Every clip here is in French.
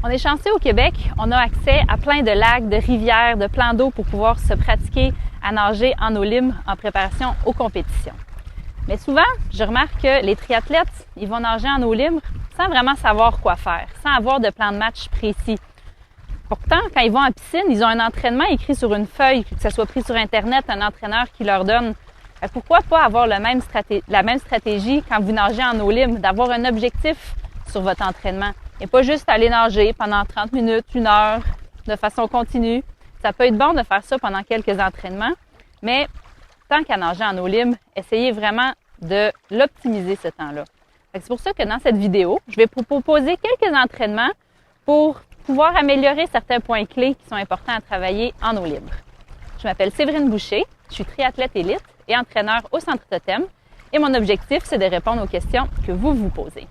On est chanceux au Québec, on a accès à plein de lacs, de rivières, de plans d'eau pour pouvoir se pratiquer à nager en eau libre en préparation aux compétitions. Mais souvent, je remarque que les triathlètes, ils vont nager en eau libre sans vraiment savoir quoi faire, sans avoir de plan de match précis. Pourtant, quand ils vont en piscine, ils ont un entraînement écrit sur une feuille, que ce soit pris sur Internet, un entraîneur qui leur donne. Pourquoi pas avoir la même stratégie quand vous nagez en eau libre, d'avoir un objectif sur votre entraînement et pas juste aller nager pendant 30 minutes, 1 heure, de façon continue. Ça peut être bon de faire ça pendant quelques entraînements, mais tant qu'à nager en eau libre, essayez vraiment de l'optimiser ce temps-là. C'est pour ça que dans cette vidéo, je vais vous proposer quelques entraînements pour pouvoir améliorer certains points clés qui sont importants à travailler en eau libre. Je m'appelle Séverine Boucher, je suis triathlète élite et entraîneur au Centre Totem et mon objectif, c'est de répondre aux questions que vous vous posez.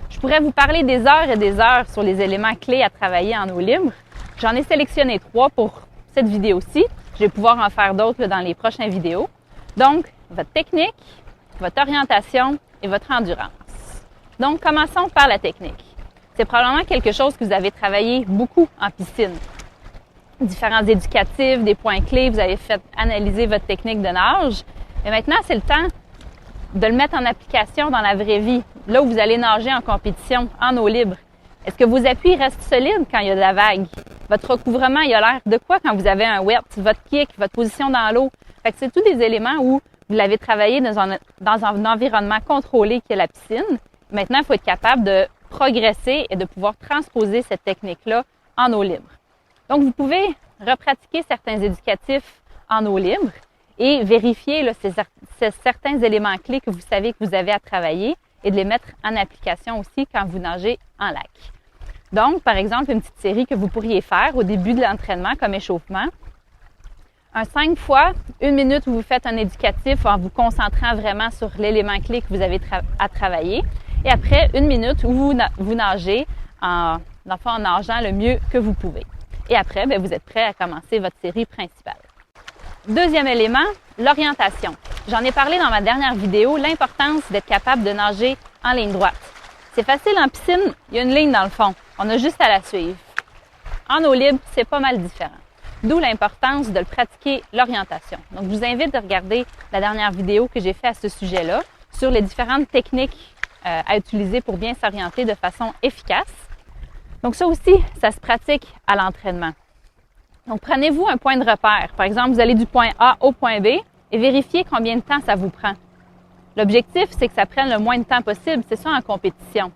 Je pourrais vous parler des heures et des heures sur les éléments clés à travailler en eau libre. J'en ai sélectionné 3 pour cette vidéo-ci. Je vais pouvoir en faire d'autres dans les prochaines vidéos. Donc, votre technique, votre orientation et votre endurance. Donc, commençons par la technique. C'est probablement quelque chose que vous avez travaillé beaucoup en piscine. Différents éducatifs, des points clés, vous avez fait analyser votre technique de nage. Mais maintenant, c'est le temps de le mettre en application dans la vraie vie, là où vous allez nager en compétition, en eau libre. Est-ce que vos appuis restent solides quand il y a de la vague? Votre recouvrement, il a l'air de quoi quand vous avez un wet? Votre kick, votre position dans l'eau? Fait que c'est tous des éléments où vous l'avez travaillé dans un environnement contrôlé qui est la piscine. Maintenant, il faut être capable de progresser et de pouvoir transposer cette technique-là en eau libre. Donc, vous pouvez repratiquer certains éducatifs en eau libre et vérifier là, certains éléments clés que vous savez que vous avez à travailler et de les mettre en application aussi quand vous nagez en lac. Donc, par exemple, une petite série que vous pourriez faire au début de l'entraînement comme échauffement. Un 5 fois, 1 minute où vous faites un éducatif en vous concentrant vraiment sur l'élément clé que vous avez à travailler. Et après, 1 minute où vous nagez en nageant le mieux que vous pouvez. Et après, bien, vous êtes prêt à commencer votre série principale. Deuxième élément, l'orientation. J'en ai parlé dans ma dernière vidéo, l'importance d'être capable de nager en ligne droite. C'est facile en piscine, il y a une ligne dans le fond. On a juste à la suivre. En eau libre, c'est pas mal différent. D'où l'importance de le pratiquer l'orientation. Donc, je vous invite à regarder la dernière vidéo que j'ai faite à ce sujet-là sur les différentes techniques à utiliser pour bien s'orienter de façon efficace. Donc, ça aussi, ça se pratique à l'entraînement. Donc, prenez-vous un point de repère. Par exemple, vous allez du point A au point B et vérifiez combien de temps ça vous prend. L'objectif, c'est que ça prenne le moins de temps possible. C'est ça en compétition.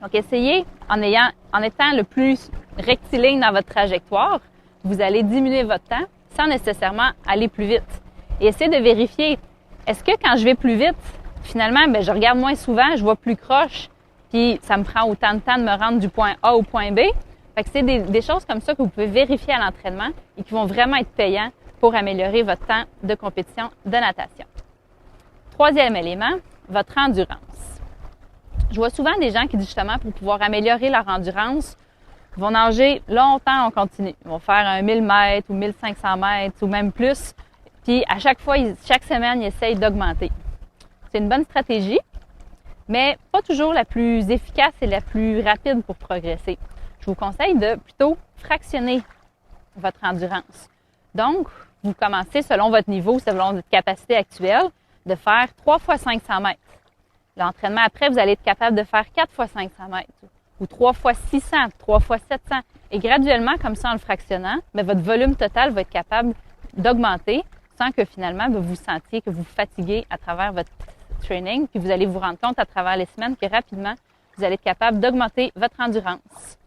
Donc, essayez, en étant le plus rectiligne dans votre trajectoire, vous allez diminuer votre temps sans nécessairement aller plus vite. Et essayez de vérifier, est-ce que quand je vais plus vite, finalement, bien, je regarde moins souvent, je vois plus croche, puis ça me prend autant de temps de me rendre du point A au point B. Fait que c'est des choses comme ça que vous pouvez vérifier à l'entraînement et qui vont vraiment être payants pour améliorer votre temps de compétition de natation. Troisième élément, votre endurance. Je vois souvent des gens qui disent justement pour pouvoir améliorer leur endurance, vont nager longtemps en continu. Ils vont faire un 1000 mètres ou 1500 mètres ou même plus. Puis à chaque fois, chaque semaine, ils essayent d'augmenter. C'est une bonne stratégie, mais pas toujours la plus efficace et la plus rapide pour progresser. Je vous conseille de plutôt fractionner votre endurance. Donc, vous commencez selon votre niveau, selon votre capacité actuelle, de faire 3 fois 500 mètres. L'entraînement après, vous allez être capable de faire 4 fois 500 mètres ou 3 fois 600, 3 fois 700. Et graduellement, comme ça, en le fractionnant, bien, votre volume total va être capable d'augmenter sans que finalement, bien, vous sentiez que vous fatiguez à travers votre training. Puis vous allez vous rendre compte à travers les semaines que rapidement, vous allez être capable d'augmenter votre endurance.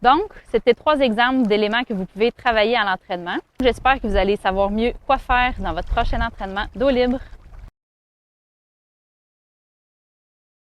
Donc, c'était 3 exemples d'éléments que vous pouvez travailler à l'entraînement. J'espère que vous allez savoir mieux quoi faire dans votre prochain entraînement d'eau libre.